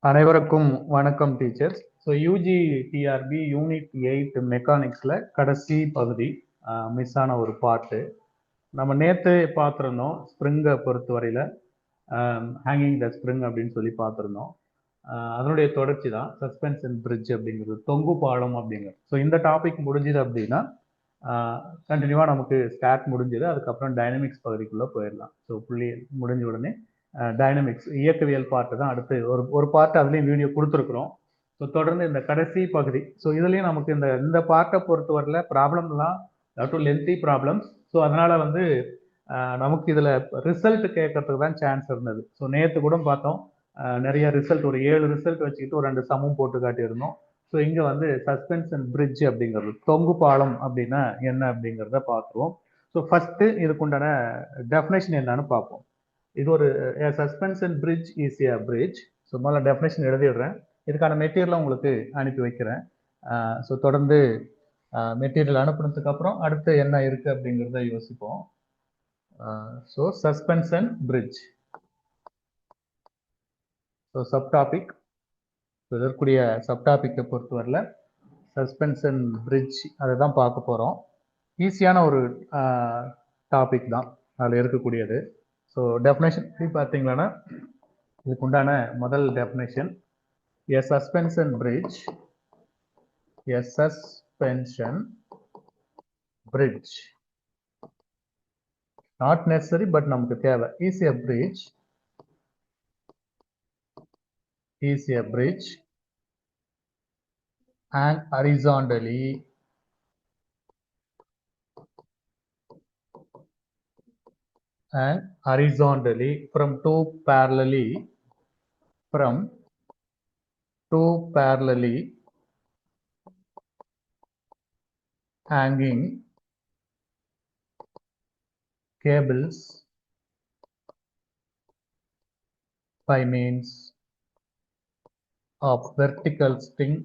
அனைவருக்கும் வணக்கம் teachers. So UG TRP unit 8 மெக்கானிக்ஸில் கடைசி பகுதி மிஸ் ஆன ஒரு பாட்டு. நம்ம நேற்று பார்த்துருந்தோம் ஸ்ப்ரிங்கை பொறுத்தவரையில் ஹேங்கிங் த ஸ்ப்ரிங் அப்படின்னு சொல்லி பார்த்துருந்தோம். அதனுடைய தொடர்ச்சி தான் சஸ்பென்ஷன் பிரிட்ஜ் அப்படிங்கிறது, தொங்கு பாலம் அப்படிங்கிறது. ஸோ இந்த டாபிக் முடிஞ்சுது அப்படின்னா கண்டினியூவாக நமக்கு ஸ்டார்ட் முடிஞ்சது. அதுக்கப்புறம் டைனமிக்ஸ் பகுதிக்குள்ளே போயிடலாம். ஸோ புள்ளி முடிஞ்ச உடனே டைனமிக்ஸ் இயக்கவியல் பார்ட்டு தான் அடுத்து ஒரு பார்ட் அதுலேயும் வீடியோ கொடுத்துருக்குறோம். ஸோ தொடர்ந்து இந்த கடைசி பகுதி. ஸோ இதுலேயும் நமக்கு இந்த பார்ட்டை பொறுத்தவரையில் ப்ராப்ளம்லாம் டு லென்த்தி ப்ராப்ளம்ஸ். ஸோ அதனால் வந்து நமக்கு இதில் ரிசல்ட் கேட்கறதுக்கு தான் சான்ஸ் இருந்தது. ஸோ நேற்று கூட பார்த்தோம் நிறைய ரிசல்ட், ஒரு 7 ரிசல்ட் வச்சுக்கிட்டு ஒரு 2 சமம் போட்டு காட்டியிருந்தோம். ஸோ இங்கே வந்து சஸ்பென்ஷன் பிரிட்ஜ் அப்படிங்கிறது, தொங்கு பாலம் அப்படின்னா என்ன அப்படிங்கிறத பார்த்துருவோம். ஸோ ஃபஸ்ட்டு இதுக்குண்டான டெஃபினேஷன் என்னன்னு பார்ப்போம். இது ஒரு suspension bridge is a bridge. So முதல்ல டெஃபினேஷன் எழுதிடுறேன். இதுக்கான மெட்டீரியலை உங்களுக்கு அனுப்பி வைக்கிறேன். ஸோ தொடர்ந்து மெட்டீரியல் அனுப்புனதுக்கு அப்புறம் அடுத்து என்ன இருக்கு அப்படிங்கிறத யோசிப்போம். So suspension bridge, so subtopic. இதற்குரிய சப்டாபிக்கை பொறுத்தவரையில் சஸ்பென்ஷன் பிரிட்ஜ் அதை தான் பார்க்க போகிறோம். ஈஸியான ஒரு டாபிக் தான் அதில் இருக்கக்கூடியது. ஸோ டெஃபினேஷன் எப்படி பார்த்தீங்கன்னா, இதுக்கு உண்டான முதல் definition, a suspension bridge not necessary but நமக்கு தேவை. is a bridge and horizontally from two parallelly hanging cables by means of vertical string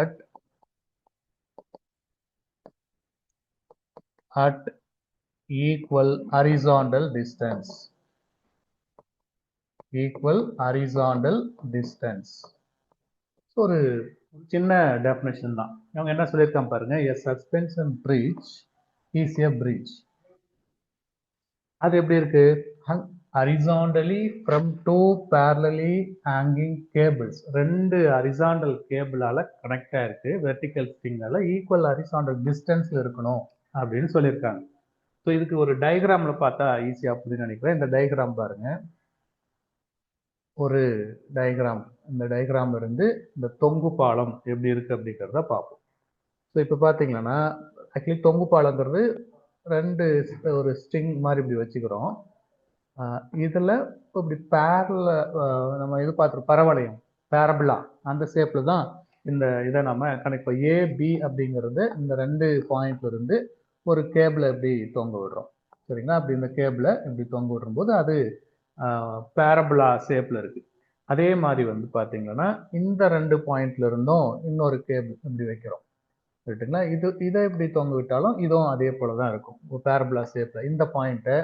at equal horizontal distance. ஒரு சின்ன டெஃபினேஷன் தான். அவங்க என்ன சொல்லியிருக்காங்க பாருங்க, a suspension bridge is a bridge. அது எப்படி இருக்கு? horizontally from two parallelly hanging cables, ரெண்டு ஹரிசாண்டல் கேபிளால கனெக்ட் ஆயிருக்கு, வெர்டிக்கல் ஸ்ட்ரிங்கால ஈக்குவல் ஹரிசாண்டல் டிஸ்டன்ஸ்ல இருக்கணும் அப்படின்னு சொல்லியிருக்காங்க. ஸோ இதுக்கு ஒரு டயக்ராம்ல பார்த்தா ஈஸியா அப்படின்னு நினைக்கிறேன். இந்த டயக்ராம் பாருங்க, ஒரு டயக்ராம். இந்த டயக்ராம் இருந்து இந்த தொங்கு பாலம் எப்படி இருக்கு அப்படிங்கிறத பார்ப்போம். ஸோ இப்போ பார்த்தீங்கன்னா ஆக்சுவலி தொங்கு பாலங்கிறது ரெண்டு ஒரு ஸ்ட்ரிங் மாதிரி இப்படி வச்சுக்கிறோம். இதில் இப்படி பேரல நம்ம இது பார்த்துருவோம், பரவளையம், பேரபிளா, அந்த ஷேப்பில் தான் இந்த இதை நம்ம கனெக்ட் பண்ணி ஏபி அப்படிங்கிறது இந்த ரெண்டு பாயிண்ட்ல இருந்து ஒரு கேபிளை எப்படி தொங்க விடுறோம். சரிங்களா? அப்படி இந்த கேபிளை இப்படி தொங்க விடும்போது அது பேரபிளா ஷேப்ல இருக்கு. அதே மாதிரி வந்து பார்த்தீங்கன்னா இந்த ரெண்டு பாயிண்ட்ல இருந்தும் இன்னொரு கேபிள் இப்படி வைக்கிறோம். ரைட்டுங்களா? இதை இப்படி தொங்க விட்டாலும் இதுவும் அதே போல தான் இருக்கும், ஒரு பேரபிளா ஷேப்ல. இந்த பாயிண்ட்டை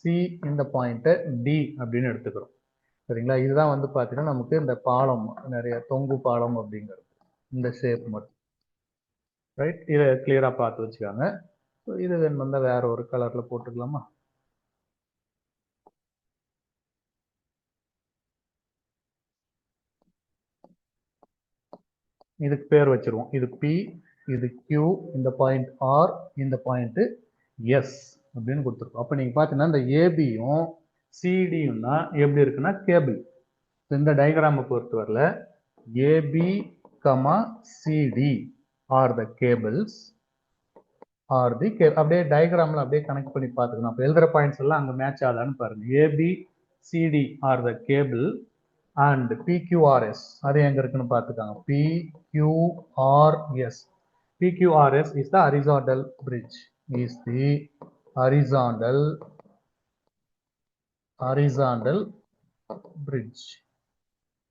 சி, இந்த பாயிண்ட்டை டி அப்படின்னு எடுத்துக்கிறோம். சரிங்களா? இதுதான் வந்து பார்த்தீங்கன்னா நமக்கு இந்த பாலம், நிறைய தொங்கு பாலம் அப்படிங்கிறது இந்த ஷேப் மட்டும். ரைட்? இதை கிளியரா பார்த்து வச்சுக்காங்க. இது வந்து வேற ஒரு கலர்ல போட்டுக்கலாமா? இதுக்கு பேர் வச்சிருவோம். இது பி, இது கியூ, இந்த பாயிண்ட் ஆர், இந்த பாயிண்ட் எஸ் அப்படின்னு கொடுத்துருக்கோம். அப்போ நீங்க பார்த்தீங்கன்னா இந்த ஏபியும் சிடியும் தான் எப்படி இருக்குன்னா கேபிள். இந்த டயக்ராமை பொறுத்தவரையில் AB comma CD are the cables are the அப்படியே டயக்ராம்ல அப்படியே கனெக்ட் பண்ணி பார்த்துக்கணும். அப்போ எழுதுற பாயிண்ட்ஸ் எல்லாம் அங்கே மேட்ச் ஆகலான்னு பாருங்க. AB CD are the cable and PQRS, அது எங்க இருக்குன்னு பார்த்துக்காங்க. PQRS is the horizontal bridge,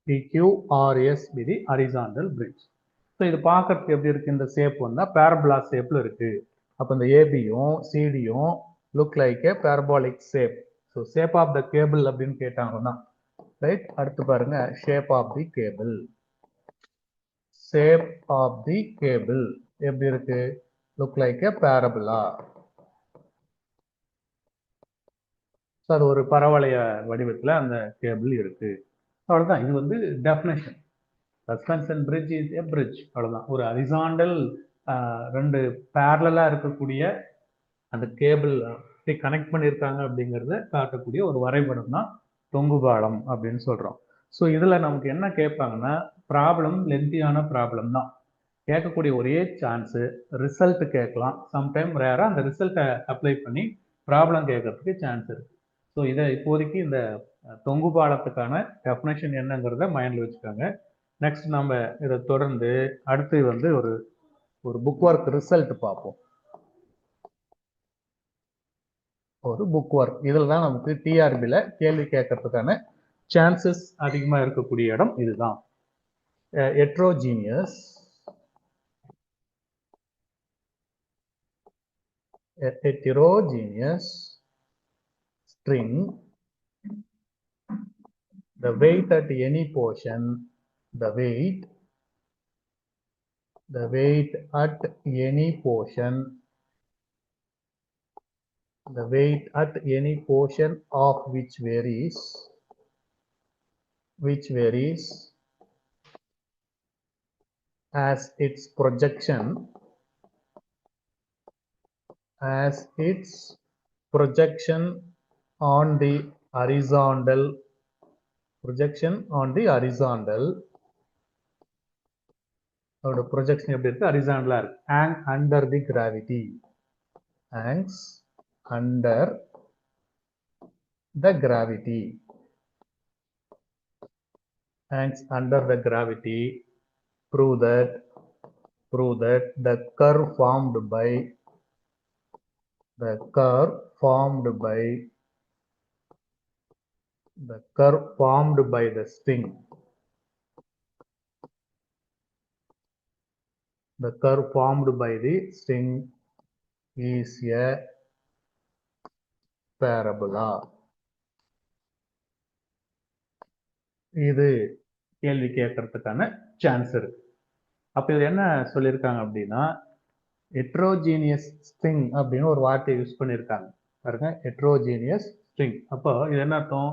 PQRS be the horizontal bridge. So இது பார்க்கறதுக்கு எப்படி இருக்கு? இந்த ஷேப் வந்தா பேரபோலா ஷேப்ல இருக்கு. அப்போ இந்த ஏபியும் சிடியும் look like a parabolic shape. So shape of the cable அப்படின்னு கேட்டாங்கன்னா ரைட். அடுத்து பாருங்க shape of the cable. Shape of the cable எப்படி இருக்கு? Look like a parabola. So அது ஒரு பரவளைய வடிவத்தில் அந்த கேபிள் இருக்கு. அவ்வளோதான். இது வந்து definition. Suspension bridge is a bridge. அவ்வளோதான். ஒரு ஹரிசாண்டல் ரெண்டு பேரலா இருக்கக்கூடிய அந்த கேபிள் கனெக்ட் பண்ணியிருக்காங்க அப்படிங்கிறத காட்டக்கூடிய ஒரு வரைபடம் தான் தொங்கு பாலம் அப்படின்னு சொல்றோம். ஸோ இதுல நமக்கு என்ன கேட்பாங்கன்னா, ப்ராப்ளம் லென்த்தியான ப்ராப்ளம் தான். கேட்கக்கூடிய ஒரே சான்ஸ் ரிசல்ட் கேட்கலாம். சம்டைம் ரேரா அந்த ரிசல்ட்டை அப்ளை பண்ணி ப்ராப்ளம் கேட்கறதுக்கு சான்ஸ் இருக்கு. ஸோ இதை இப்போதைக்கு இந்த தொங்கு பாலத்துக்கான டெஃபினேஷன் என்னங்கிறத மைண்ட்ல வச்சுக்கோங்க. நெக்ஸ்ட் நம்ம இதை தொடர்ந்து அடுத்து வந்து ஒரு புக் ஒர்க் ரிசல்ட் பார்ப்போம். ஒரு புக் ஒர்க் இதில் தான் நமக்கு டிஆர்பியில் கேள்வி கேட்கறதுக்கான சான்சஸ் அதிகமாக இருக்கக்கூடிய இடம் இதுதான். heterogeneous string, the weight at any portion, the weight at any portion, the weight at any portion of which varies as its projection on the horizontal அதோட ப்ரொஜெக்ஷன் எப்படி இருக்கு? ஹரிசாண்டலா இருக்கு. hangs under the gravity, hangs under the gravity, hangs under the gravity. Prove that the curve formed by the string, the curve formed by the string is a parabola. இது கேள்வி கேட்கறதுக்கான chance இருக்கு. அப்ப இது என்ன சொல்லியிருக்காங்க அப்படின்னா, ஹெட்ரோஜீனியஸ் ஸ்ட்ரிங் அப்படின்னு ஒரு வார்த்தையை யூஸ் பண்ணியிருக்காங்க பாருங்க. Heterogeneous string. அப்போ இது என்ன அர்த்தம்?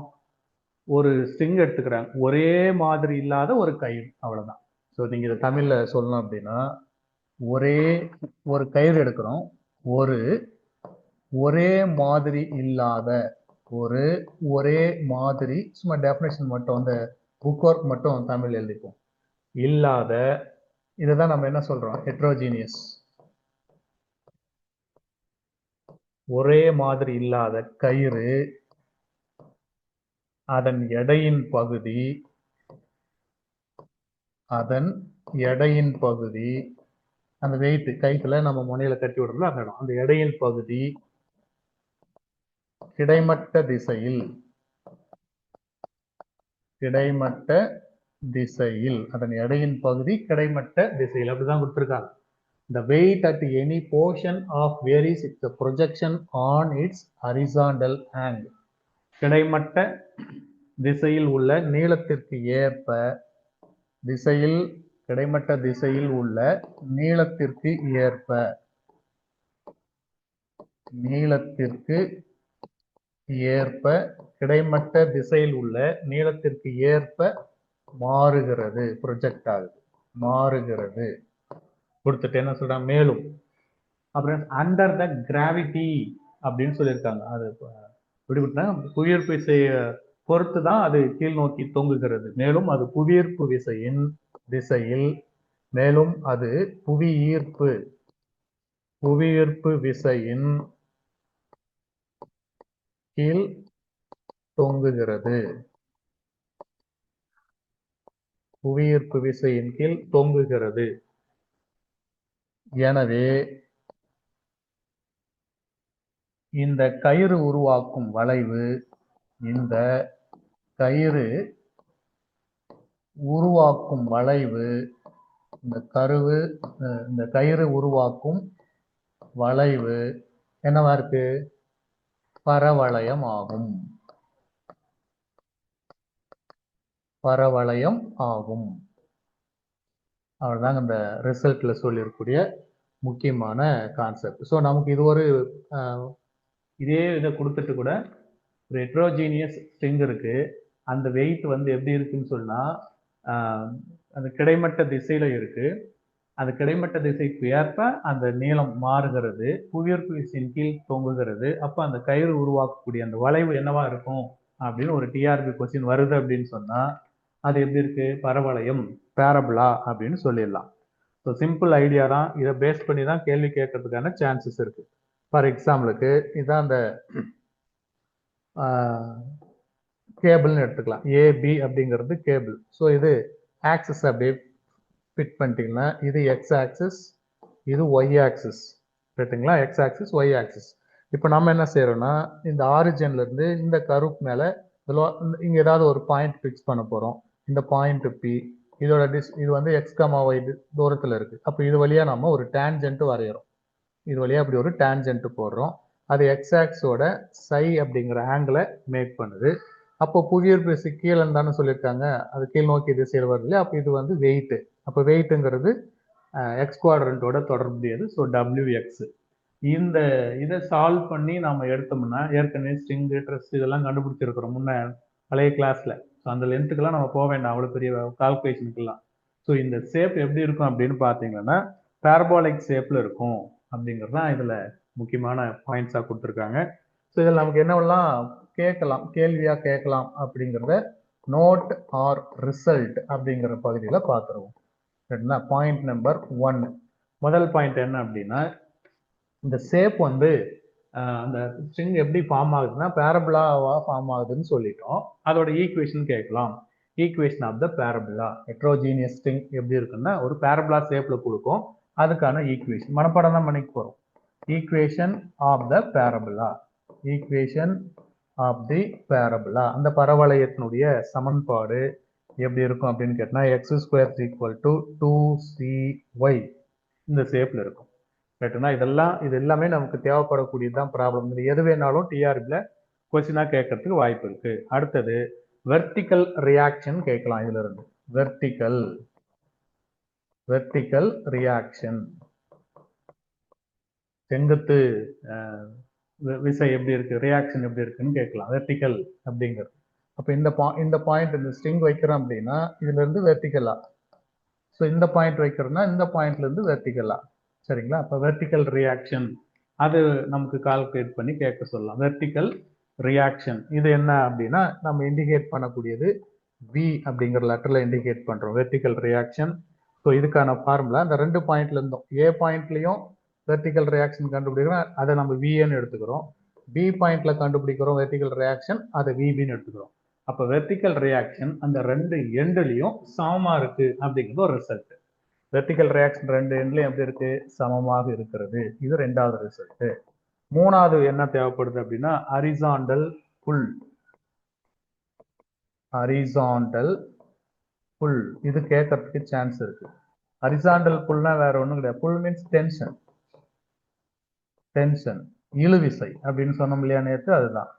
ஒரு ஸ்ட்ரிங் எடுத்துக்கிறாங்க, ஒரே மாதிரி இல்லாத ஒரு கயிறு, அவ்வளவுதான். ஸோ நீங்க இதை தமிழ்ல சொல்லணும் அப்படின்னா, ஒரு கயிறு எடுக்கிறோம், ஒரே மாதிரி இல்லாத ஒரே மாதிரி, சும்மா டெஃபினேஷன் மட்டும் அந்த புக் ஒர்க் மட்டும் தமிழ் எழுதிப்போம். இல்லாத, இதுதான் நம்ம என்ன சொல்றோம்? ஹெட்ரோஜீனியஸ். ஒரே மாதிரி இல்லாத கயிறு, அதன் எடையின் பகுதி அந்த வெயிட் கைக்குள்ள நம்ம முனையில கட்டி விடுறோம்ல அந்த இடம், அந்த எடையின் பகுதி கிடைமட்ட திசையில், அதன் எடையின் பகுதி கிடைமட்ட திசையில், அப்படிதான் கொடுத்திருக்காங்க. The weight at any portion of varies its projection on its horizontal angle. கிடைமட்ட திசையில் உள்ள நீளத்திற்கு ஏற்ப, கிடைமட்ட திசையில் உள்ள நீளத்திற்கு ஏற்ப கிடைமட்ட திசையில் உள்ள நீளத்திற்கு ஏற்ப மாறுகிறது, ப்ரொஜெக்ட் ஆகுது, மாறுகிறது. கொடுத்துட்டு என்ன சொல்றாங்க? மேலும் அப்புறம் அண்டர் த கிராவிட்டி அப்படின்னு சொல்லியிருக்காங்க. அது விடுவிட்டா புவியீர்ப்பு விசையை பொறுத்து தான் அது கீழ் நோக்கி தொங்குகிறது. மேலும் அது புவியீர்ப்பு விசையின் திசையில், மேலும் அது புவியீர்ப்பு விசையின் கீழ் தொங்குகிறது. புவியீர்ப்பு விசையின் கீழ் தொங்குகிறது. எனவே இந்த கயிறு உருவாக்கும் வளைவு, இந்த கயிறு உருவாக்கும் வளைவு என்னவா இருக்கு? பரவளையம் ஆகும். பரவளையம் ஆகும். அவ்வளவுதாங்க இந்த ரிசல்ட்ல சொல்லியிருக்கக்கூடிய முக்கியமான கான்செப்ட். ஸோ நமக்கு இது ஒரு இதே இதை கொடுத்துட்டு கூட ஒரு ஹெட்ரோஜீனியஸ் ஸ்ட்ரிங் இருக்கு. அந்த வெயிட் வந்து எப்படி இருக்குன்னு சொன்னா அந்த கிடைமட்ட திசையில இருக்கு. அந்த கிடைமட்ட திசைக்கு ஏற்ப அந்த நீளம் மாறுகிறது, புவியீர்ப்பு விசையின் கீழ் தொங்குகிறது. அப்ப அந்த கயிறு உருவாக்கக்கூடிய அந்த வளைவு என்னவா இருக்கும் அப்படின்னு ஒரு டிஆர்பி கொஸ்டின் வருது அப்படின்னு சொன்னா அது எப்படி இருக்கு? பரவளையம், பேரபுலா அப்படின்னு சொல்லிடலாம். ஸோ சிம்பிள் ஐடியா தான். இதை பேஸ் பண்ணி தான் கேள்வி கேட்கறதுக்கான சான்சஸ் இருக்கு. ஃபார் எக்ஸாம்பிளுக்கு இதுதான் அந்த கேபிள்னு எடுத்துக்கலாம். ஏபி அப்படிங்கிறது கேபிள். ஸோ இது ஆக்சிஸ் அப்படியே ஃபிட் பண்ணிட்டீங்கன்னா இது எக்ஸ் ஆக்சிஸ், இது ஒய் ஆக்சிஸ். ரைட்டுங்களா? X axis, Y axis. இப்போ நம்ம என்ன செய்யறோம்னா இந்த ஆரிஜின்ல இருந்து இந்த கருப்பு மேல இங்க ஏதாவது ஒரு பாயிண்ட் ஃபிக்ஸ் பண்ண போறோம். இந்த பாயிண்ட் பி, இதோட இது வந்து எக்ஸ் கமா ஒய் தூரத்துல இருக்கு. அப்போ இது வழியா நம்ம ஒரு டேன்ஜென்ட் வரைகிறோம். இது வழியா அப்படி ஒரு டேன்ஜென்ட் போடுறோம். அது எக்ஸ் ஆக்ஸோட சை அப்படிங்கிற ஆங்கிளை மேக் பண்ணுது. அப்போ புவியீர்ப்பு விசை கீழே தானே சொல்லியிருக்காங்க, அது கீழ் நோக்கி திசையில் வருது இல்லையா? அப்போ இது வந்து வெயிட். அப்போ வெயிட்டுங்கிறது எக்ஸ் குவாட்ரண்ட்டோட தொடர்புடையது. So WX. இந்த இதை சால்வ் பண்ணி நம்ம எடுத்தோம்னா ஏற்கனவே ஸ்ட்ரிங், ட்ரெஸ் இதெல்லாம் கண்டுபிடிச்சிருக்கிறோம் முன்ன பழைய கிளாஸ்ல. ஸோ அந்த லென்த்துக்கெல்லாம் நம்ம போக வேண்டாம் அவ்வளோ பெரிய கால்குலேஷனுக்கெல்லாம். ஸோ இந்த ஷேப் எப்படி இருக்கும் அப்படின்னு பார்த்தீங்கன்னா பேரபாலிக் ஷேப்ல இருக்கும் அப்படிங்கிறது தான் இதுல முக்கியமான பாயிண்ட்ஸா கொடுத்துருக்காங்க. ஸோ இதில் நமக்கு என்னவெல்லாம் கேட்கலாம், கேள்வியா கேட்கலாம் அப்படிங்கிறத நோட் ஆர் ரிசல்ட் அப்படிங்கிற பகுதியில் பார்த்துருவோம். சரிங்களா? Point number 1. முதல் பாயிண்ட் என்ன அப்படின்னா இந்த ஷேப் வந்து அந்த ஸ்ட்ரிங் எப்படி ஃபார்ம் ஆகுதுன்னா பேரபுலாவா ஃபார்ம் ஆகுதுன்னு சொல்லிட்டோம். அதோட ஈக்குவேஷன் கேட்கலாம். Equation of the parabola, heterogeneous string எப்படி இருக்குன்னா ஒரு பேரபுலா ஷேப்ல கொடுக்கும். அதுக்கான ஈக்குவேஷன் மனப்பாடம் தான் பண்ணிக்க போறோம். Equation of the parabola, equation of the parabola, அந்த பரவளையத்தினுடைய சமன்பாடு எப்படி இருக்கும் அப்படின்னு கேட்டா x² = 2cy இந்த ஷேப்ல இருக்கும். ரைட்டுனா? இது எல்லாமே நமக்கு தேவைப்படக்கூடியதுதான் ப்ராப்ளம். இது எது வேணாலும் டிஆர்பில கொஸ்டினா கேட்கறதுக்கு வாய்ப்பு இருக்கு. அடுத்தது வெர்டிக்கல் ரியாக்ஷன் கேட்கலாம். இதுல இருந்து வெர்டிக்கல் ரியாக்ஷன், செங்குத்து விசை எப்படி இருக்கு, ரியாக்ஷன் எப்படி இருக்குன்னு கேட்கலாம். வெர்டிக்கல் அப்படிங்கிறது. அப்ப இந்த பாயிண்ட் இந்த ஸ்ட்ரிங் வைக்கிறோம் அப்படின்னா இதுல இருந்து வெர்டிக்கலா, ஸோ இந்த பாயிண்ட் வைக்கிறோம்னா இந்த பாயிண்ட்ல இருந்து வெர்டிக்கலா. சரிங்களா? அப்ப வெர்டிக்கல் ரியாக்ஷன் அது நமக்கு கால்குலேட் பண்ணி கேட்க சொல்லலாம். வெர்டிக்கல் ரியாக்ஷன் இது என்ன அப்படின்னா நம்ம இண்டிகேட் பண்ணக்கூடியது V அப்படிங்கிற லெட்டர்ல இண்டிகேட் பண்றோம் வெர்டிக்கல் ரியாக்ஷன். ஸோ இதுக்கான ஃபார்முலா இந்த 2 பாயிண்ட்ல இருந்தும் A பாயிண்ட்லயும் வெர்டிக்கல் ரியாக்ஷன் கண்டுபிடிக்கிறோம், அதை நம்ம VAன்னு எடுத்துக்கிறோம். B பாயிண்ட்ல கண்டுபிடிக்கிறோம் வெர்டிக்கல் ரியாக்ஷன், அதை VBன்னு எடுத்துக்கிறோம். அப்ப வெர்டிக்கல் ரியாக்ஷன் அந்த 2 எண்ட்லயும் சமமா இருக்கு அப்படிங்கிறது ஒரு ரிசல்ட். வெர்டிக்கல் ரியாக்ஷன் 2 எண்ட்லயும் எப்படி இருக்கு? சமமாக இருக்கிறது. இது 2வது ரிசல்ட். 3வது என்ன தேவைப்படுது அப்படின்னா ஹரிசாண்டல் புல். ஹரிசாண்டல் புல் இது கேட்கறதுக்கு சான்ஸ் இருக்கு. ஹரிசாண்டல் புல்னா வேற ஒண்ணும் கிடையாது. புல் மீன்ஸ் டென்ஷன், டென்ஷன் இழுவிசை அப்படின்னு சொன்னோம் இல்லையா நேற்று, அதுதான்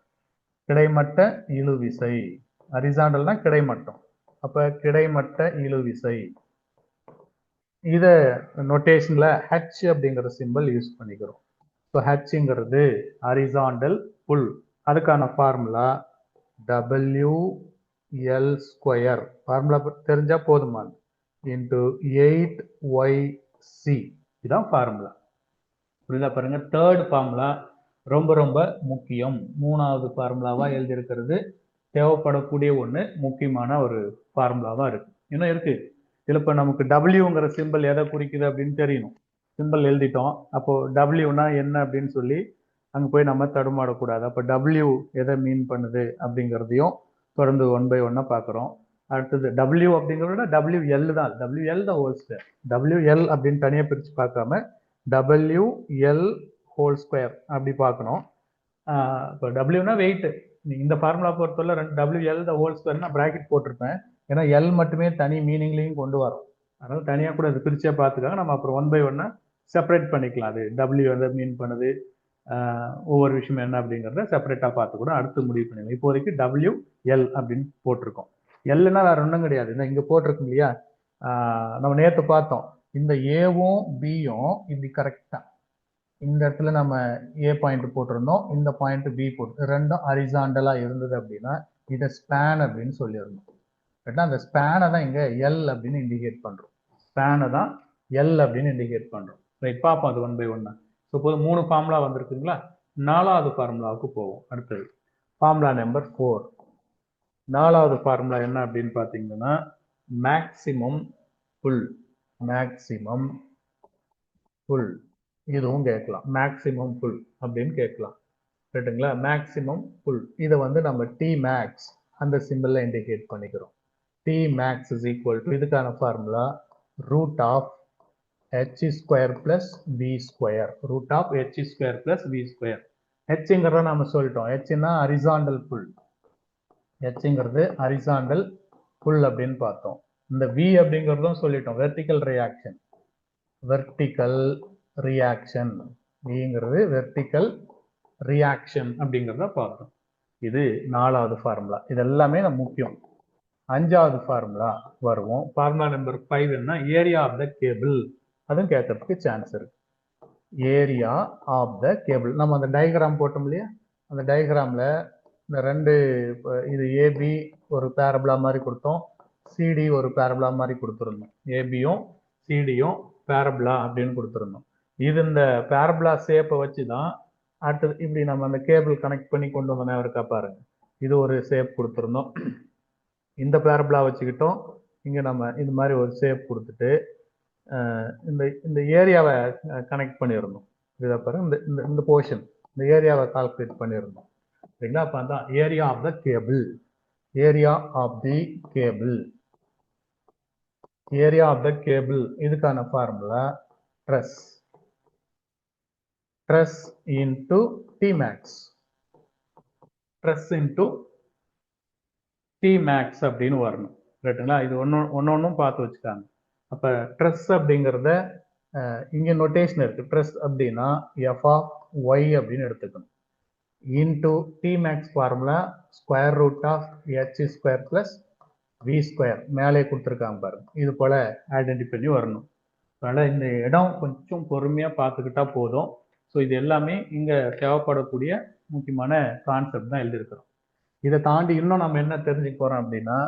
கிடைமட்ட இழுவிசை. ஹரிசாண்டல்னா கிடைமட்டம், அப்ப கிடைமட்ட இழுவிசை. இத நோட்டேஷன்ல H அப்படிங்கிற சிம்பிள் யூஸ் பண்ணிக்கிறோம். ஸோ ஹெச்ங்கிறது ஹரிசாண்டல் புல். அதுக்கான ஃபார்முலா WL², ஃபார்முலா தெரிஞ்சா போதுமான, இன்டு 8YC. இதுதான் ஃபார்முலா. புரியுதா? பாருங்க, தேர்ட் ஃபார்முலா ரொம்ப ரொம்ப முக்கியம். 3வது ஃபார்முலாவா எழுதியிருக்கிறது தேவைப்படக்கூடிய ஒன்று, முக்கியமான ஒரு ஃபார்முலாவா இருக்கு. இன்னும் இருக்கு இதுல. இப்ப நமக்கு Wங்கிற சிம்பிள் எதை குறிக்குது அப்படின்னு தெரியணும். சிம்பிள் எழுதிட்டோம். அப்போ Wனா என்ன அப்படின்னு சொல்லி அங்க போய் நம்ம தடுமாடக்கூடாது. அப்ப W எதை மீன் பண்ணுது அப்படிங்கிறதையும் தொடர்ந்து 1 by 1 பார்க்குறோம். அடுத்தது W அப்படிங்கிறத WL தான், WL தான் ஹோல் ஸ்கொயர். WL அப்படின்னு தனியா பிரிச்சு பார்க்காம WL ஹோல் ஸ்கொயர் அப்படி பார்க்கணும். இப்போ Wனா வெயிட். இந்த ஃபார்முலா பொறுத்தவரை WL த ஹோல் ஸ்கொயர்னா பிராக்கெட் போட்டிருப்பேன். ஏன்னா L மட்டுமே தனி மீனிங்லையும் கொண்டு வரும். அதனால தனியாக கூட அது பிரிச்சே பார்த்துக்காங்க. நம்ம அப்புறம் 1 by 1 செப்பரேட் பண்ணிக்கலாம். அது W எதை மீன் பண்ணுது, ஒவ்வொரு விஷயம் என்ன அப்படிங்கிறத செப்பரேட்டாக பார்த்து கூட அடுத்து முடிவு பண்ணிக்கலாம். இப்போதைக்கு WL அப்படின்னு போட்டிருக்கோம். எல்லுன்னா வேற ஒன்றும் கிடையாது. இந்த இங்க போட்டிருக்கும் இல்லையா, நம்ம நேற்று பார்த்தோம். இந்த ஏவும் பியும் இப்படி கரெக்டா இந்த இடத்துல நம்ம ஏ பாயிண்ட் போட்டிருந்தோம், இந்த பாயிண்ட் பி போட்டு ரெண்டும் ஹரிசாண்டலா இருந்தது அப்படின்னா இதை ஸ்பேன் அப்படின்னு சொல்லிடணும். அந்த ஸ்பேனை தான் இங்க எல் அப்படின்னு இண்டிகேட் பண்றோம். ஸ்பேனை தான் எல் அப்படின்னு இண்டிகேட் பண்றோம். ரைட், பார்ப்போம் அது 1 by 1. சப்போஸ் 3 ஃபார்முலா வந்திருக்குங்களா, 4வது ஃபார்முலாவுக்கு போவோம். அடுத்தது ஃபார்முலா நம்பர் 4. 4வது ஃபார்முலா என்ன அப்படின்னு பார்த்தீங்கன்னா மேக்சிமம் புல். மேக்சிமம் புல் இதுவும் கேட்கலாம். மேக்சிமம் புல் அப்படின்னு கேட்கலாம். ரைட்டுங்களா, மேக்சிமம் புல் இதை வந்து நம்ம டி மேக்ஸ் அந்த சிம்பிள்ல இண்டிகேட் பண்ணிக்கிறோம். T max is equal to இதுக்கான formula root of h square plus v square. Root of h square plus v square. ஹெச்ங்கிறத நம்ம சொல்லிட்டோம். ஹெச்னா ஹரிசாண்டல் புல். ஹெச்ங்கிறது ஹரிசாண்டல் புல் அப்படின்னு பார்த்தோம். இந்த v அப்படிங்கிறதும் சொல்லிட்டோம், வெர்டிக்கல் ரியாக்ஷன். வெர்டிக்கல் ரியாக்ஷன் விங்கிறது வெர்டிக்கல் ரியாக்ஷன் அப்படிங்கிறத பார்த்தோம். இது 4வது ஃபார்முலா. இது எல்லாமே நம்ம முக்கியம். 5வது ஃபார்முலா வருவோம். ஃபார்முலா நம்பர் 5 என்ன, ஏரியா ஆஃப் த கேபிள். அதுவும் கேட்கறதுக்கு சான்ஸ் இருக்கு. Area of the cable. நம்ம அந்த டயக்ராம் போட்டோம் இல்லையா, அந்த டயக்ராம்ல இந்த ரெண்டு இது ஏபி ஒரு பேரபிளா மாதிரி கொடுத்தோம், சிடி ஒரு பேரபிளா மாதிரி கொடுத்துருந்தோம். ஏபியும் சிடியும் பேரபிளா அப்படின்னு கொடுத்துருந்தோம். இது இந்த பேரபிளா ஷேப்பை வச்சு தான் அடுத்தது இப்படி நம்ம அந்த கேபிள் கனெக்ட் பண்ணி கொண்டு வந்தோம். இருக்கா பாருங்க, இது ஒரு ஷேப் கொடுத்துருந்தோம். இந்த பேரபிளா வச்சுக்கிட்டோம். இங்க நம்ம இது மாதிரி ஒரு ஷேப் கொடுத்துட்டு இந்த இந்த ஏரியாவை கனெக்ட் பண்ணியிருந்தோம். இதை பாருங்க, இந்த இந்த போர்ஷன் இந்த ஏரியாவை கால்குலேட் பண்ணியிருந்தோம். சரிங்களா, அப்போ தான் area of the cable. Area of the cable. Area of the cable இதுக்கான formula stress. Stress into T max. Stress into T max அப்படின்னு வரணும். ரைட்டுங்களா, இது ஒன்னொன்னும் பார்த்து வச்சுக்காங்க. அப்ப ட்ரெஸ் அப்படிங்கிறத இங்க நோட்டேஷன் இருக்கு. ட்ரெஸ் அப்படின்னா எஃப் ஆஃப் ஒய் அப்படின்னு எடுத்துக்கணும். Into T max formula square root of H square plus V square. மேலே கொடுத்துருக்காங்க பாருங்க, இது போல ஐடென்டி பண்ணி வரணும். அதனால இந்த இடம் கொஞ்சம் பொறுமையா பார்த்துக்கிட்டா போதும். ஸோ இது எல்லாமே இங்க தேவைப்படக்கூடிய முக்கியமான கான்செப்ட் தான் எழுதியிருக்கிறோம். இதை தாண்டி இன்னும் நம்ம என்ன தெரிஞ்சுக்க போறோம் அப்படின்னா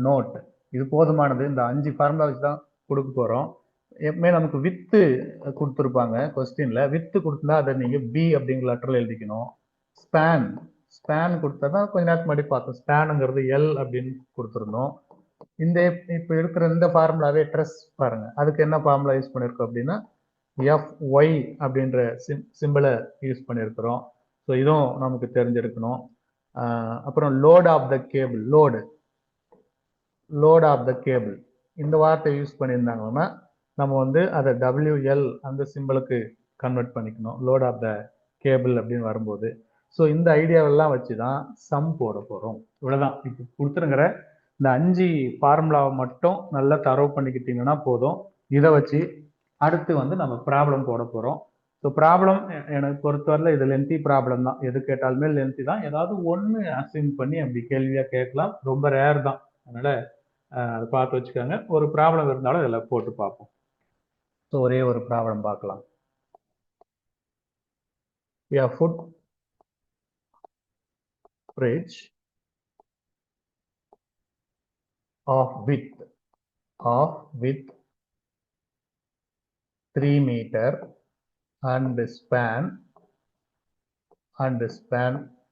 நோட். இது போதுமானது. இந்த 5 ஃபார்முலா வச்சு தான் கொடுக்க போறோம். எப்பவுமே நமக்கு வித்து கொடுத்துருப்பாங்க கொஸ்டின்ல. வித்து கொடுத்தா அதை நீங்க பி அப்படிங்கிற லெட்டர்ல எழுதிக்கணும். ஸ்பேன் ஸ்பேன் கொடுத்தா தான் கொஞ்ச நேரத்துக்கு முன்னாடி பார்த்தோம். ஸ்பேனுங்கிறது எல் அப்படின்னு கொடுத்துருந்தோம். இந்த இப்ப இருக்கிற இந்த ஃபார்முலாவே ட்ரெஸ் பாருங்க, அதுக்கு என்ன ஃபார்முலா யூஸ் பண்ணிருக்கோம் அப்படின்னா எஃப் ஒய் அப்படின்ற சிம்பிளை யூஸ் பண்ணியிருக்கிறோம். ஸோ இதுவும் நமக்கு தெரிஞ்சிருக்கணும். அப்புறம் load of the cable. Load of the cable இந்த வார்த்தை யூஸ் பண்ணியிருந்தாங்கன்னா நம்ம வந்து அதை WL அந்த சிம்பிளுக்கு கன்வெர்ட் பண்ணிக்கணும், லோட் ஆஃப் த கேபிள் அப்படின்னு வரும்போது. ஸோ இந்த ஐடியாவெல்லாம் வச்சு தான் சம் போட போகிறோம். இவ்வளோதான். இப்போ கொடுத்துருங்கிற இந்த 5 ஃபார்முலாவை மட்டும் நல்லா தரவு பண்ணிக்கிட்டீங்கன்னா போதும். இதை வச்சு அடுத்து வந்து நம்ம ப்ராப்ளம் போட போகிறோம். ஸோ ப்ராப்ளம் எனக்கு பொறுத்தவரையில் இது லென்த்தி ப்ராப்ளம் தான். எது கேட்டாலுமே லென்த்தி தான். ஏதாவது ஒன்று அசைன் பண்ணி அப்படி கேள்வியாக கேட்கலாம், ரொம்ப ரேர் தான். அதனால் அதை பார்த்து வச்சுக்கோங்க. ஒரு ப்ராப்ளம் இருந்தாலும் இதில் போட்டு பார்ப்போம். ஸோ ஒரே ஒரு ப்ராப்ளம் பார்க்கலாம். A footbridge of width 3 meter and span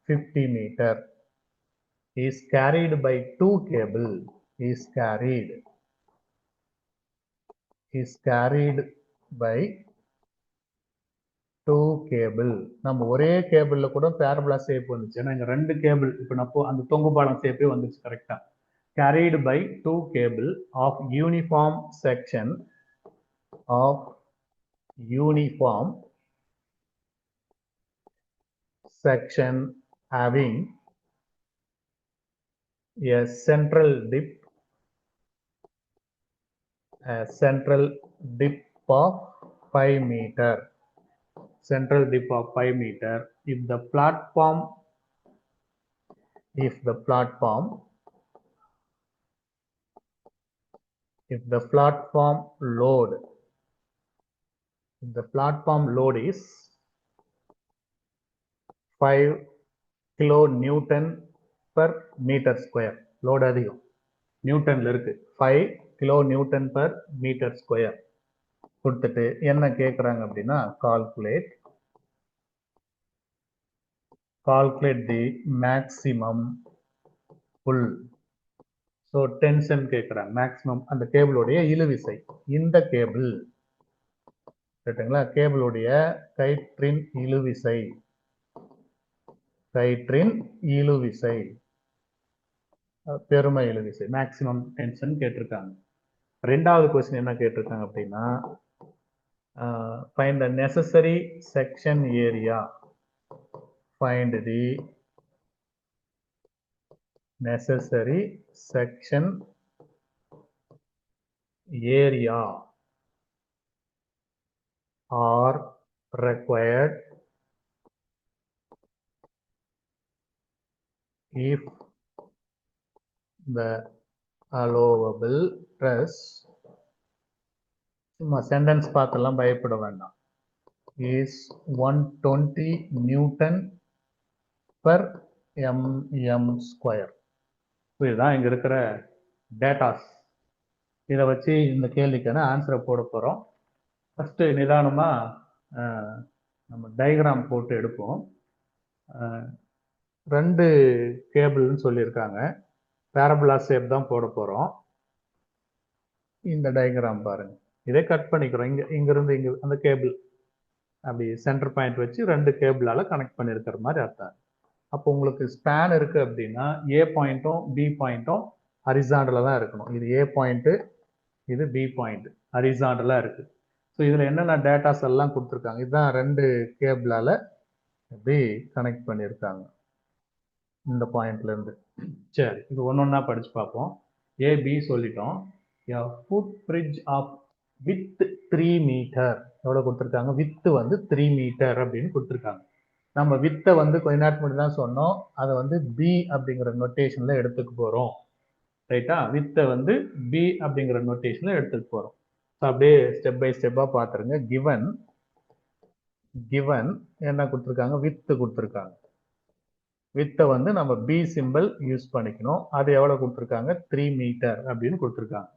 50 meter is carried by 2 cable. Is carried by 2 cable. நம்ம ஒரே கேபிள்ல கூட பேரபோலா ஷேப் வந்துச்சு. ஏன்னா இங்க 2 கேபிள், இப்போ நான் அந்த தொங்கு பாலம் ஷேப்பே வந்துச்சு கரெக்டா. carried by 2 cable of uniform section having a central dip of 5 meter. Central dip of 5 meter. If the platform if the platform load is 5 kilonewton per meter square. load அதிகம் நியூட்டன்ல இருக்கு 5 kilonewton per meter square கொடுத்துட்டு என்ன கேக்குறாங்க அப்படின்னா calculate the maximum pull. so tension கேக்குறாங்க maximum அந்த கேபிளுடைய இழுவிசை இந்த கேபிள் சரிங்களா கேபிளுடைய கயிற்றின் இழுவிசை பெரும இழுவிசை மேக்ஸிமம் டென்ஷன் கேட்டிருக்காங்க. ரெண்டாவது क्वेश्चन என்ன கேட்டிருக்காங்க அப்படின்னா find the necessary section area. find the necessary section area are required if the allowable stress சும்மா சென்டென்ஸ் பார்த்தெல்லாம் பயப்பட வேண்டாம் is 120 Newton per mm square. இதுதான் இங்க இருக்கிற டேட்டாஸ். இதை வச்சு இந்த கேள்விக்கான ஆன்சரை போட போறோம். ஃபர்ஸ்ட் நிதானமா நம்ம டயக்ராம் போட்டு எடுப்போம். 2 கேபிள்னு சொல்லியிருக்காங்க. பேரபோலா ஷேப் தான் போட போறோம். இந்த டயக்ராம் பாருங்க. இதை கட் பண்ணிக்கிறோம். இங்கிருந்து இங்க அந்த கேபிள் அப்படி சென்டர் பாயிண்ட் வச்சு 2 கேபிளால கனெக்ட் பண்ணிருக்கிற மாதிரி அர்த்தம். அப்போ உங்களுக்கு ஸ்பேன் இருக்கு அப்படின்னா ஏ பாயிண்ட்டும் பி பாயிண்ட்டும் ஹரிசாண்டலா தான் இருக்கணும். இது ஏ பாயிண்ட், இது பி பாயிண்ட், ஹரிசாண்டலா இருக்கு. ஸோ இதுல என்னென்ன டேட்டாஸ் எல்லாம் கொடுத்துருக்காங்க. இதுதான் 2 கேபிளால எப்படி கனெக்ட் பண்ணியிருக்காங்க இந்த பாயிண்ட்ல இருந்து. சரி, இது ஒன்னொன்னா படிச்சு பார்ப்போம். ஏபி சொல்லிட்டோம். Foot bridge of width 3 metre எவ்வளவு கொடுத்துருக்காங்க. வித்து வந்து 3 மீட்டர் அப்படின்னு கொடுத்துருக்காங்க. நம்ம வித்தை வந்து கொஞ்ச நேரத்துக்கு முன்னாடி தான் சொன்னோம். அதை வந்து பி அப்படிங்கிற நோட்டேஷன்ல எடுத்துக்க போறோம். ரைட்டா, வித்தை வந்து பி அப்படிங்கிற நோட்டேஷன்ல எடுத்துக்க போறோம். ஸோ அப்படியே ஸ்டெப் பை ஸ்டெப்பா பாத்துருங்க. கிவன் என்ன கொடுத்துருக்காங்க, வித்து கொடுத்துருக்காங்க. வித்தை வந்து நம்ம பி சிம்பிள் யூஸ் பண்ணிக்கணும். அது எவ்வளவு கொடுத்துருக்காங்க, 3 மீட்டர் அப்படின்னு கொடுத்துருக்காங்க.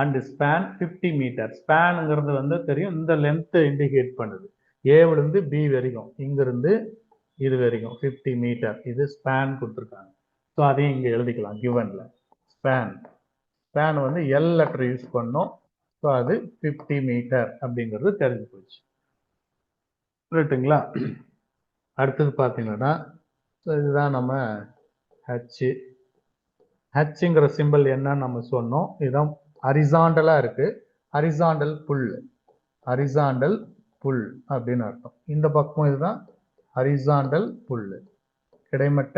And span 50 metre. ஸ்பேனுங்கிறது வந்து தெரியும், இந்த லென்த் இண்டிகேட் பண்ணுது. ஏவிலிருந்து பி வரைக்கும், இங்கிருந்து இது வரைக்கும் 50 மீட்டர். இது ஸ்பேன் கொடுத்துருக்காங்க. ஸோ அதையும் இங்க எழுதிக்கலாம். கிவன்ல ஸ்பேன் வந்து எல் லெட்டர் யூஸ் பண்ணோம். ஸோ அது 50 மீட்டர் அப்படிங்கிறது தெரிஞ்சு போச்சு. ரைட்டுங்களா. அடுத்தது பார்த்தீங்கன்னா இதுதான் நம்ம ஹெச்ங்கிற சிம்பிள் என்னன்னு நம்ம சொன்னோம். இதுதான் ஹரிசாண்டலா இருக்கு. ஹரிசாண்டல் புல் அப்படின்னு அர்த்தம். இந்த பக்கம் இதுதான் ஹரிசாண்டல் புல், கிடைமட்ட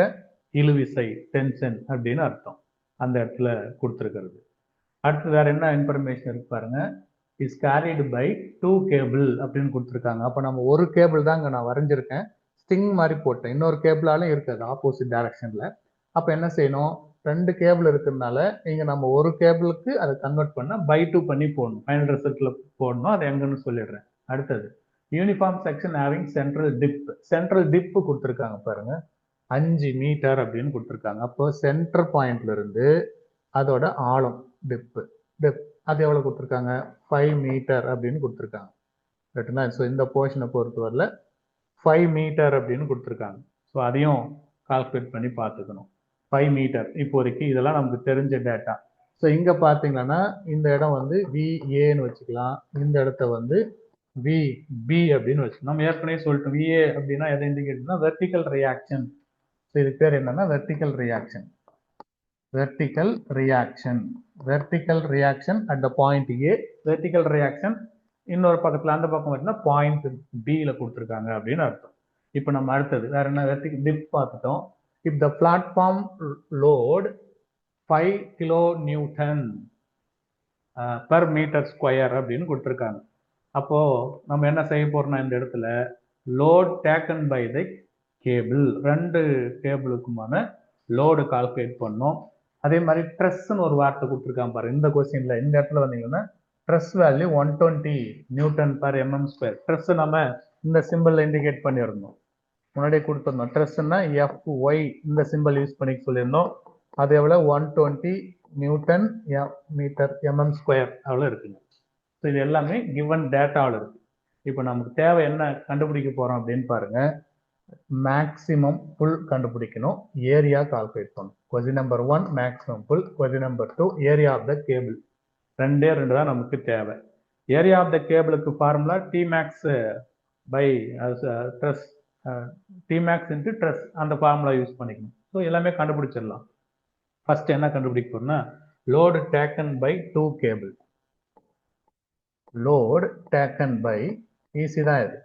இழுவிசை டென்ஷன் அப்படின்னு அர்த்தம். அந்த இடத்துல கொடுத்துருக்கிறது. அடுத்து வேற என்ன இன்ஃபர்மேஷன் இருக்கு பாருங்க. இஸ் கேரிடு பை 2 கேபிள் அப்படின்னு கொடுத்துருக்காங்க. அப்போ நம்ம ஒரு கேபிள் தான் இங்கே நான் வரைஞ்சிருக்கேன், ஸ்டிங் மாதிரி போட்டேன். இன்னொரு கேபிளாலும் இருக்காது ஆப்போசிட் டைரக்ஷன்ல. அப்போ என்ன செய்யணும், 2 கேபிள் இருக்கிறதுனால இங்க நம்ம ஒரு கேபிளுக்கு அதை கன்வெர்ட் பண்ண பை 2 பண்ணி போடணும். ஃபைனல் ரிசல்ட்ல போடணும். அது எங்கன்னு சொல்லிடுறேன். அடுத்தது uniform section having central dip கொடுத்துருக்காங்க பாருங்க, 5 மீட்டர் அப்படின்னு கொடுத்துருக்காங்க. அப்போ சென்டர் பாயிண்ட்ல இருந்து அதோட ஆழம் டிப் அது எவ்வளவு கொடுத்துருக்காங்க, 5 மீட்டர் அப்படின்னு கொடுத்துருக்காங்க. ரைட்டுங்களா. ஸோ இந்த போர்ஷனை பொறுத்த வரல 5 மீட்டர் அப்படின்னு கொடுத்துருக்காங்க. ஸோ அதையும் கால்குலேட் பண்ணி பார்த்துக்கணும். 5 மீட்டர் இப்போதைக்கு இதெல்லாம் நமக்கு தெரிஞ்ச டேட்டா. ஸோ இங்க பாத்தீங்கன்னா இந்த இடம் வந்து விஏன்னு வச்சுக்கலாம், இந்த இடத்த வந்து விபி அப்படின்னு வச்சுக்கலாம். நம்ம ஏற்கனவே சொல்லிட்டோம், விஏ அப்படின்னா எதை இண்டிகேட் பண்ணா வெர்டிக்கல் ரியாக்ஷன். ஸோ இது பேர் என்னன்னா vertical reaction at the point A. Vertical reaction இன்னொரு பக்கத்துல அந்த பக்கம் பார்த்தீங்கன்னா பாயிண்ட் பில கொடுத்துருக்காங்க அப்படின்னு அர்த்தம். இப்போ நம்ம அடுத்தது வேற என்ன, வெர்டிக்கல் டிப் பார்த்துட்டோம். இப் த platform load 5 kilonewton per meter square அப்படின்னு கொடுத்துருக்காங்க. அப்போ நம்ம என்ன செய்ய போறோம்னா இந்த இடத்துல load taken by the cable, 2 கேபிளுக்குமான லோடு கால்குலேட் பண்ணோம். அதே மாதிரி ட்ரெஸ்ன்னு ஒரு வார்த்தை கொடுத்துருக்கான் பாரு இந்த கொஸ்டின்ல. இந்த இடத்துல வந்தீங்கன்னா dress value 120 newton per MM square. Dress நம்ம இந்த சிம்பிள் இண்டிகேட் பண்ணியிருந்தோம், முன்னாடியே கொடுத்துருந்தோம். ட்ரெஸ்ன்னா FY இந்த சிம்பிள் யூஸ் பண்ணி சொல்லியிருந்தோம். அது எவ்வளோ 120 நியூட்டன் மீட்டர் எம்எம் ஸ்கொயர் அவ்வளோ இருக்குங்க. ஸோ இது எல்லாமே கிவன் டேட்டாவில் இருக்கு. இப்போ நமக்கு தேவை என்ன கண்டுபிடிக்க போறோம் அப்படின்னு பாருங்க. மேக்ஸிமம் புல் கண்டுபிடிக்கணும், ஏரியா கால்குலேட் பண்ணணும். Question number 1 maximum pull, question number 2 area of the cable. ரெண்டே தான் நமக்கு தேவை. ஏரியா ஆஃப் த கேபிளுக்கு formula Tmax by stress, Tmax into stress, அந்த ஃபார்முலா யூஸ் பண்ணிக்கணும். ஸோ எல்லாமே கண்டுபிடிச்சிடலாம். ஃபர்ஸ்ட் என்ன கண்டுபிடிக்க போறோம்னா load taken by 2 cable. load taken by easy தான் இது.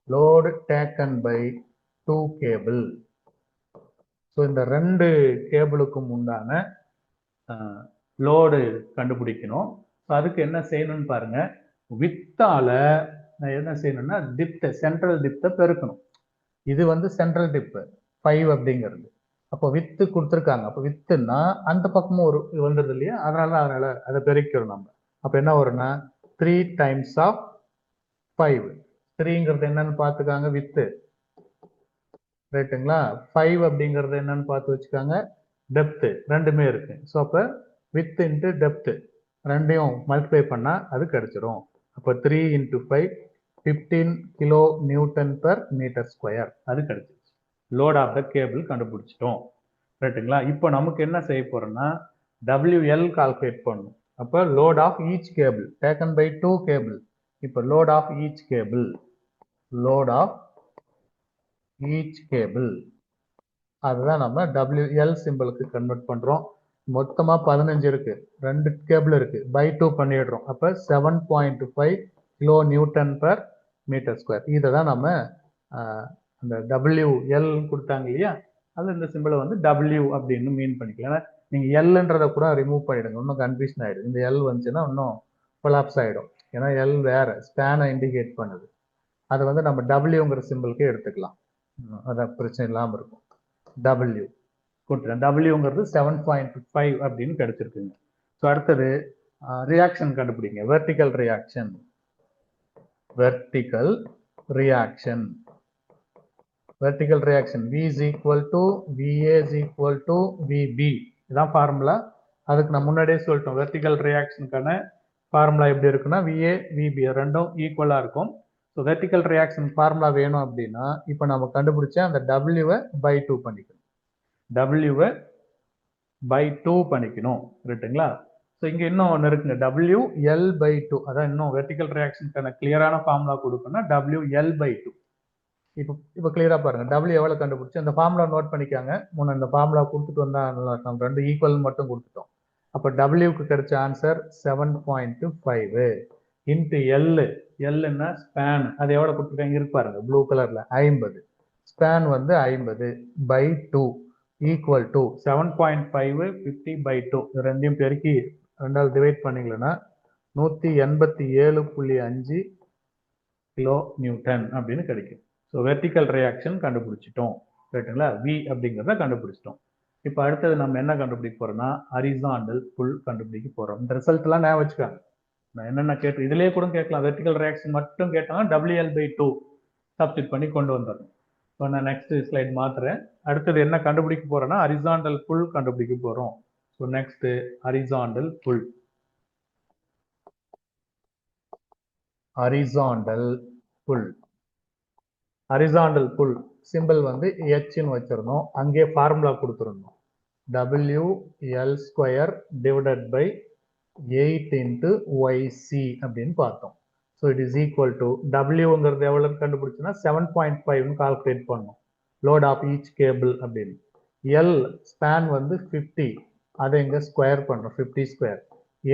load taken by 2 cable. So இந்த ரெண்டு கேபிளுக்கும் உண்டான லோடு கண்டுபிடிக்கணும். அதுக்கு என்ன செய்யணும்னு பாருங்க. வித்தால நான் என்ன செய்யணும்னா டிப்த், சென்ட்ரல் டிப்த்தை பெருக்கணும். இது வந்து சென்ட்ரல் டிப் 5 அப்படிங்கிறது. அப்போ வித்து கொடுத்துருக்காங்க. அப்போ வித்துன்னா அந்த பக்கமும் ஒரு வந்துடுது இல்லையா, அதனால அதை பெருக்கிறோம் நம்ம. அப்போ என்ன வரும்னா 3 times of 5. 3ங்கிறது என்னன்னு பார்த்துக்காங்க, வித்து, ரைட்டுங்களா. 5 அப்படிங்கிறது என்னன்னு பார்த்து வச்சுக்காங்க, டெப்த். ரெண்டுமே இருக்கு. ஸோ அப்போ வித் இன்ட்டு டெப்த் ரெண்டையும் மல்டிப்ளை பண்ணா அது கிடைச்சிரும். அப்போ 3 × 5 15 kilo newton per metre square அது கிடைச்சிருச்சு. லோட் ஆஃப் த கேபிள் கண்டுபிடிச்சிட்டோம், ரைட்டுங்களா. இப்போ நமக்கு என்ன செய்ய போறோம்னா WL கால்குலேட் பண்ணணும். அப்போ load of each cable taken by 2 cable. இப்போ load of each cable, load of each cable அதுதான் நம்ம WL சிம்பிளுக்கு கன்வெர்ட் பண்றோம். மொத்தமா 15 இருக்கு, 2 கேபிள் இருக்கு, பை 2 பண்ணிடுறோம். அப்ப 7.5 kilo newton per metre square. இதை தான் நம்ம அந்த WL கொடுத்தாங்க இல்லையா, அது இந்த சிம்பிளை வந்து W அப்படின்னு மீன் பண்ணிக்கலாம். ஏன்னா நீங்க எல்ன்றத கூட ரிமூவ் பண்ணிடுங்க, இன்னும் கன்ஃபியூஷன் ஆயிடும். இந்த எல் வந்துச்சுன்னா இன்னும் கொலாப்ஸ் ஆயிடும். ஏன்னா எல் வேற ஸ்பேனை இண்டிகேட் பண்ணுது. அதை வந்து நம்ம டபிள்யூங்கிற சிம்பிளுக்கு எடுத்துக்கலாம், அதான் பிரச்சனை இல்லாமல் இருக்கும். W கொடுத்துட்டேன். டபிள்யூங்கிறது 7.5 அப்படின்னு கிடைச்சிருக்குங்க. ஸோ அடுத்தது ரியாக்ஷன் கண்டுபிடிங்க. Vertical reaction, vertical reaction, vertical reaction V is equal to VA is equal to VB. இதான் ஃபார்முலா. அதுக்கு நான் முன்னாடியே சொல்லிட்டோம், வெர்டிக்கல் ரியாக்ஷனுக்கான ஃபார்முலா எப்படி இருக்குன்னா VA VB ரெண்டும் ஈக்குவலாக இருக்கும். ஸோ வெர்டிக்கல் ரியாக்ஷன் ஃபார்முலா வேணும் அப்படின்னா இப்போ நம்ம கண்டுபிடிச்ச அந்த டபிள்யூவை பை 2 பண்ணிக்கணும், டபிள்யூவை பை 2 பண்ணிக்கணும், ரைட்டுங்களா. ஸோ இங்கே இன்னும் ஒன்று இருக்குங்க, WL/2. அதான் இன்னும் வெர்டிக்கல் ரியாக்ஷனுக்கான கிளியரான ஃபார்முலா கொடுக்கணும்னா WL/2. இப்போ கிளியரா பாருங்க, W எவ்வளவு கண்டுபிடிச்சு அந்த ஃபார்முலா நோட் பண்ணிக்காங்க. முன்ன இந்த ஃபார்முலா கொடுத்துட்டு வந்தா நம்ம ரெண்டு ஈக்குவல் மட்டும் கொடுத்துட்டோம். அப்போ Wக்கு கிடைச்ச ஆன்சர் 7.5 இன்ட்டு L. Lன்னா ஸ்பேன், அது எவ்வளவு கொடுத்துருக்காங்க இருக்கு பாருங்க, ப்ளூ கலர்ல 50. ஸ்பேன் வந்து 50 பை 2 ஈக்குவல் டு 7.5 50/2. ரெண்டையும் பெருக்கி ரெண்டாவது டிவைட் பண்ணீங்கன்னா 187.5 கிலோ நியூட்டன் அப்படின்னு கிடைக்கும். ஸோ வெர்டிக்கல் ரியாக்ஷன் கண்டுபிடிச்சிட்டோம், ரைட்டுங்களா. V அப்படிங்கிறத கண்டுபிடிச்சிட்டோம். இப்போ அடுத்தது நம்ம என்ன கண்டுபிடிக்க போறோம்னா ஹரிசாண்டல் புல் கண்டுபிடிக்க போறோம். இந்த ரிசல்ட் எல்லாம் ஞாபகம் வச்சுக்காங்க. நான் என்னென்ன கேட்டு இதுலயே கூட கேட்கலாம், வெர்டிக்கல் ரியாக்ஷன் மட்டும் கேட்டாங்கன்னா WL/2 சப்ஸ்டிட் பண்ணி கொண்டு வந்துடணும். இப்போ நான் நெக்ஸ்ட் ஸ்லைட் மாத்துறேன். அடுத்தது என்ன கண்டுபிடிக்க போறோம்னா ஹரிசாண்டல் புல் கண்டுபிடிக்க போறோம். ஸோ நெக்ஸ்ட் ஹரிசாண்டல் புல், ஹரிசாண்டல் புல், ஹரிசாண்டல் புல் சிம்பிள் வந்து Hன்னு வச்சிருந்தோம், அங்கே ஃபார்முலா கொடுத்துருந்தோம் WL² டிவைடட் பை 8 × YC அப்படின்னு பார்த்தோம். So it is equal to டபிள்யூங்கிறது எவ்வளவு கண்டுபிடிச்சுன்னா 7.5 கால்குலேட் பண்ணோம், லோட் ஆஃப் ஈச் கேபிள் அப்படின்னு. L ஸ்பேன் வந்து 50, அதை இங்கே ஸ்கொயர் பண்ணுறோம் 50².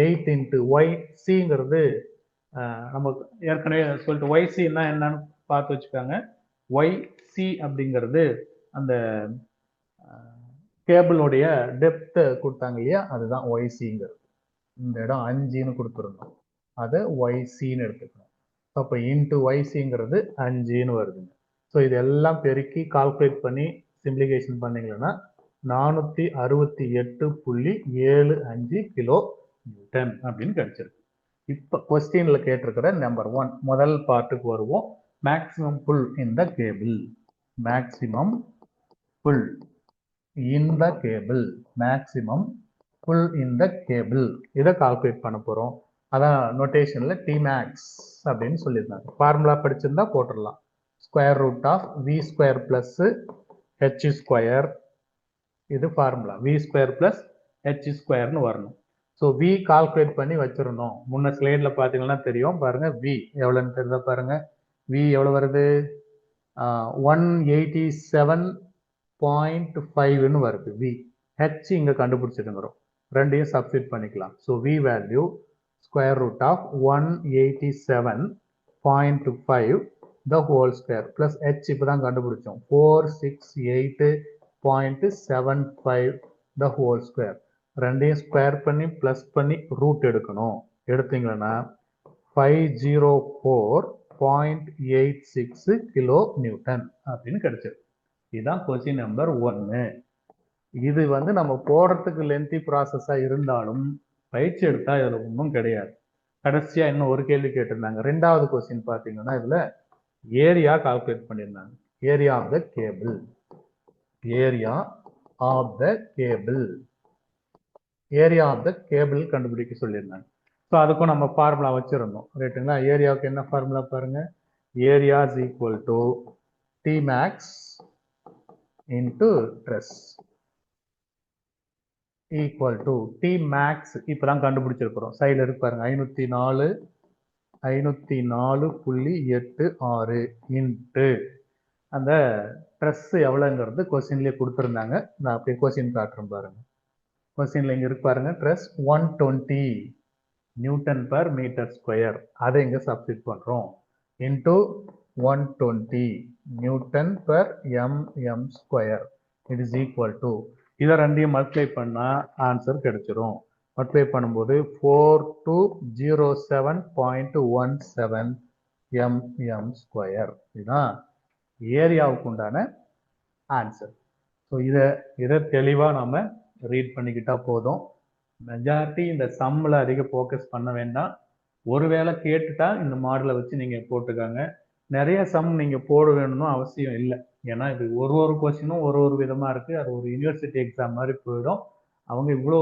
8 × YCங்கிறது நம்ம ஏற்கனவே சொல்லிட்டு YCன்னா என்னன்னு பார்த்து வச்சுக்காங்க. YC அப்படிங்கிறது அந்த கேபிளோடைய டெப்த் கொடுத்தாங்க இல்லையா, அதுதான் YCங்கிறது. இந்த இடம் 5ன்னு கொடுத்துருந்தோம், அதை YCன்னு எடுத்துக்கணும். அப்போ இன்ட்டு YCங்கிறது 5ன்னு வருதுங்க. ஸோ இதெல்லாம் பெருக்கி கால்குலேட் பண்ணி சிம்பிளிகேஷன் பண்ணீங்கன்னா 468.75 கிலோ நியூட்டன் அப்படின்னு கிடைச்சிருக்கு. இப்போ கொஸ்டின்ல கேட்டிருக்கிற நம்பர் 1 முதல் பார்ட்டுக்கு வருவோம். Maximum pull in the cable. Maximum pull in the cable. Maximum pull in the cable. இதை கால்குலேட் பண்ண போறோம். அதான் நோட்டேஷன்ல டி மேக்ஸ் அப்படின்னு சொல்லியிருந்தாங்க. ஃபார்முலா படிச்சிருந்தா போட்டுடலாம். Square root of V square plus H square. இது formula V square plus H ஸ்கொயர்னு வரணும். ஸோ வி கால்குலேட் பண்ணி வச்சிருந்தோம். முன்ன ஸ்லைட்ல பார்த்தீங்கன்னா தெரியும். பாருங்க வி எவ்வளோன்னு தெரிஞ்சா பாருங்க. வி எவ்வளோ வருது? 187.5ன்னு வருது வி. ஹெச் இங்கே கண்டுபிடிச்சிருக்கிறோம். ரெண்டையும் சப்ஸ்டிட் பண்ணிக்கலாம். So V value square root of 187.5 the whole square plus h இப்போ தான் கண்டுபிடிச்சோம். 468.75 the whole square. ரெண்டையும் ஸ்கொயர் பண்ணி பிளஸ் பண்ணி ரூட் எடுக்கணும். எடுத்தீங்கன்னா 504.86 கிலோ நியூட்டன் அப்படின்னு கிடைச்சது. இதுதான் கொஸ்டின் நம்பர் 1. இது வந்து நம்ம போடுறதுக்கு லென்த்தி ப்ராசஸா இருந்தாலும் பயிற்சி எடுத்தா இதுல ஒன்றும் கிடையாது. கடைசியா இன்னும் ஒரு கேள்வி கேட்டிருந்தாங்க. ரெண்டாவது கொஸ்டின் பார்த்தீங்கன்னா இதுல ஏரியா கால்குலேட் பண்ணியிருந்தாங்க. Area of the cable. Area of the cable. Area of the cable கண்டுபிடிக்க சொல்லியிருந்தாங்க. ஸோ அதுக்கும் நம்ம ஃபார்முலா வச்சிருந்தோம். ரைட்டுங்களா? ஏரியாவுக்கு என்ன ஃபார்முலா பாருங்க. Area is equal to T max into stress equal to T max. இப்போதான் கண்டுபிடிச்சிருக்கிறோம். சைடில் இருக்கு பாருங்க. 504.86 இன்ட்டு அந்த ட்ரெஸ் எவ்வளோங்கிறது கொஸ்டின்லேயே கொடுத்துருந்தாங்க. நான் அப்படியே கொஸ்டின் காட்டுறேன் பாருங்க. கொஸ்டின்ல இங்க இருக்கு பாருங்க. Stress 120 newton per metre square. அதை இங்க சப்ஸ்டிட் பண்றோம். Into 120 newton per M square. It is equal to இதை ரெண்டையும் மல்டிப்ளை பண்ணா ஆன்சர் கிடைச்சிரும். மல்டிப்ளை பண்ணும்போது 4207.17 எம் ஸ்கொயர். இதுதான் ஏரியாவுக்கு உண்டான ஆன்சர். ஸோ இதை தெளிவாக நாம ரீட் பண்ணிக்கிட்டா போதும். மெஜாரிட்டி இந்த சம்மில் அதிக ஃபோக்கஸ் பண்ண வேண்டாம். ஒருவேளை கேட்டுட்டா இந்த மாடலை வச்சு நீங்கள் போட்டுக்காங்க. நிறைய சம் நீங்கள் போட வேணும்னு அவசியம் இல்லை. ஏன்னா இது ஒரு கொஸ்டினும் ஒரு விதமாக இருக்குது. அது ஒரு யூனிவர்சிட்டி எக்ஸாம் மாதிரி போயிடும். அவங்க இவ்வளோ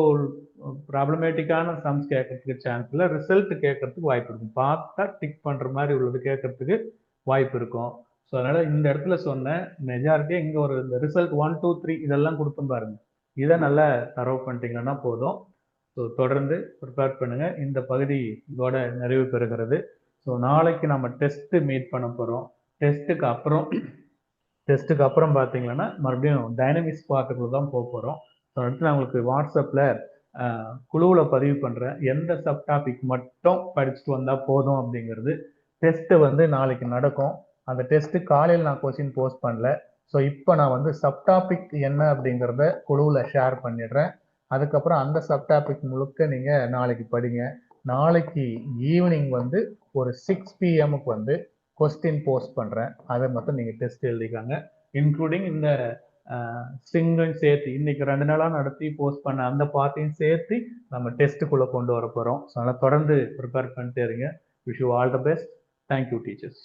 ப்ராப்ளமேட்டிக்கான சம்ஸ் கேட்கறதுக்கு சான்ஸ் இல்லை. ரிசல்ட் கேட்கறதுக்கு வாய்ப்பு இருக்கும். பார்த்தா டிக் பண்ணுற மாதிரி உள்ளது கேட்கறதுக்கு வாய்ப்பு இருக்கும். ஸோ அதனால் இந்த இடத்துல சொன்ன மெஜாரிட்டியாக இங்கே ஒரு இந்த ரிசல்ட் 1, 2, 3 இதெல்லாம் கொடுத்தும் பாருங்க. இதை நல்லா தரவு பண்ணிட்டீங்கன்னா போதும். ஸோ தொடர்ந்து ப்ரிப்பேர் பண்ணுங்க. இந்த பகுதி இதோட நிறைவு பெறுகிறது. ஸோ நாளைக்கு நம்ம டெஸ்ட் மீட் பண்ண போகிறோம். டெஸ்ட்டுக்கு அப்புறம் பார்த்தீங்கன்னா மறுபடியும் டைனமிக்ஸ் பார்ட்டுக்குள்ள தான் போக போகிறோம். ஸோ அடுத்து நான் உங்களுக்கு வாட்ஸ்அப்பில் குழுவில் பதிவு பண்ணுறேன். எந்த சப் டாபிக் மட்டும் படிச்சுட்டு வந்தால் போதும் அப்படிங்கிறது. டெஸ்ட்டு வந்து நாளைக்கு நடக்கும். அந்த டெஸ்ட்டு காலையில் நான் கொஸ்டின் போஸ்ட் பண்ணல. ஸோ இப்போ நான் வந்து சப் டாபிக் என்ன அப்படிங்கிறத குழுவில் ஷேர் பண்ணிடுறேன். அதுக்கப்புறம் அந்த சப் டாபிக் முழுக்க நீங்கள் நாளைக்கு படிங்க. நாளைக்கு ஈவினிங் வந்து ஒரு 6 PM வந்து கொஸ்டின் போஸ்ட் பண்ணுறேன். அதை மட்டும் நீங்கள் டெஸ்ட் எழுதிக்காங்க. இன்க்ளூடிங் இந்த ஸ்ட்ரிங்கையும் சேர்த்து இன்னைக்கு 2 நாளாக நடத்தி போஸ்ட் பண்ண அந்த பார்ட்டையும் சேர்த்து நம்ம டெஸ்ட்டுக்குள்ளே கொண்டு வர போகிறோம். ஸோ அதனால் தொடர்ந்து ப்ரிப்பேர் பண்ணிட்டே இருங்க. Wish you all the best. Thank you teachers.